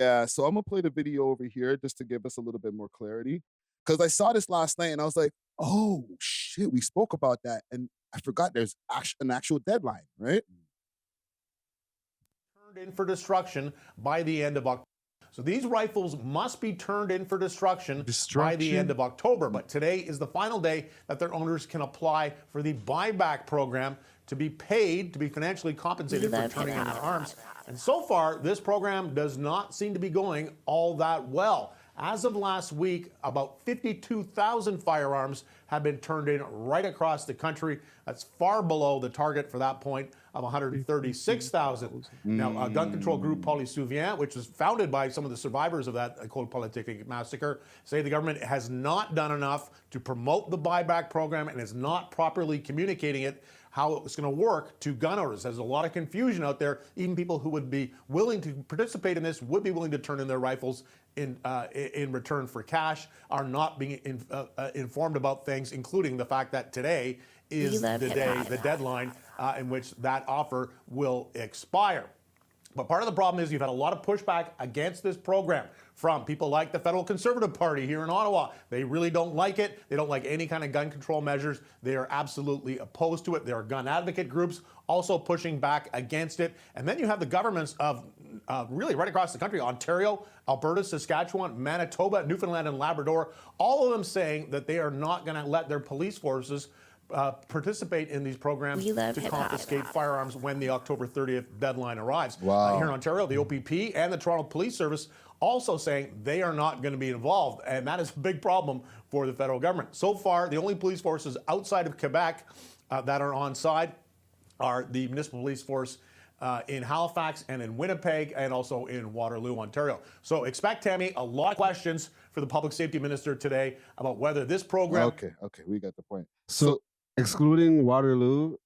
Yeah, so I'm gonna play the video over here just to give us a little bit more clarity. Because I saw this last night and I was like, oh shit, we spoke about that. And I forgot there's an actual deadline, right? Turned in for destruction by the end of October. So these rifles must be turned in for destruction by the end of October. But today is the final day that their owners can apply for the buyback program to be paid, to be financially compensated for turning in their arms. And so far, this program does not seem to be going all that well. As of last week, about 52,000 firearms have been turned in right across the country. That's far below the target for that point of 136,000. Now, gun control group Polysouvient, which was founded by some of the survivors of that École Polytechnique massacre, say the government has not done enough to promote the buyback program and is not properly communicating it, how it's going to work to gun owners. There's a lot of confusion out there. Even people who would be willing to participate in this, would be willing to turn in their rifles in return for cash, are not being informed about things, including the fact that today is the deadline in which that offer will expire. But part of the problem is you've had a lot of pushback against this program from people like the Federal Conservative Party here in Ottawa. They really don't like it. They don't like any kind of gun control measures. They are absolutely opposed to it. There are gun advocate groups also pushing back against it. And then you have the governments of really right across the country, Ontario, Alberta, Saskatchewan, Manitoba, Newfoundland, and Labrador, all of them saying that they are not going to let their police forces participate in these programs to confiscate firearms when the October 30th deadline arrives. Wow. Here in Ontario, the OPP and the Toronto Police Service also saying they are not going to be involved, and that is a big problem for the federal government. So far, the only police forces outside of Quebec that are on side are the municipal police force in Halifax and in Winnipeg and also in Waterloo, Ontario. So expect, Tammy, a lot of questions for the public safety minister today about whether this program... Okay, we got the point. So excluding Waterloo,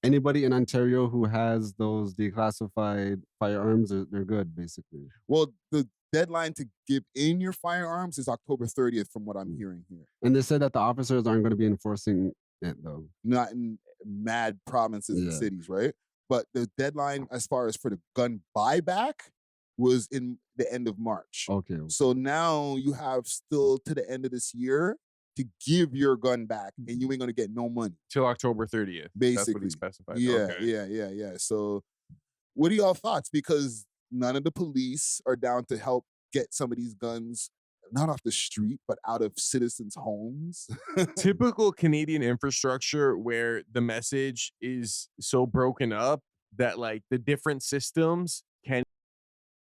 anybody in Ontario who has those declassified firearms, they're good, basically. Well, the deadline to give in your firearms is October 30th, from what I'm hearing here. And they said that the officers aren't going to be enforcing it, though. Not in mad provinces and cities, right? But the deadline, as far as for the gun buyback, was in the end of March. Okay. So now you have still to the end of this year to give your gun back, and you ain't gonna get no money till October 30th. Basically, that's what he specified. Yeah, okay. yeah. So, what are y'all thoughts? Because none of the police are down to help get some of these guns not off the street, but out of citizens' homes. Typical Canadian infrastructure where the message is so broken up that like the different systems can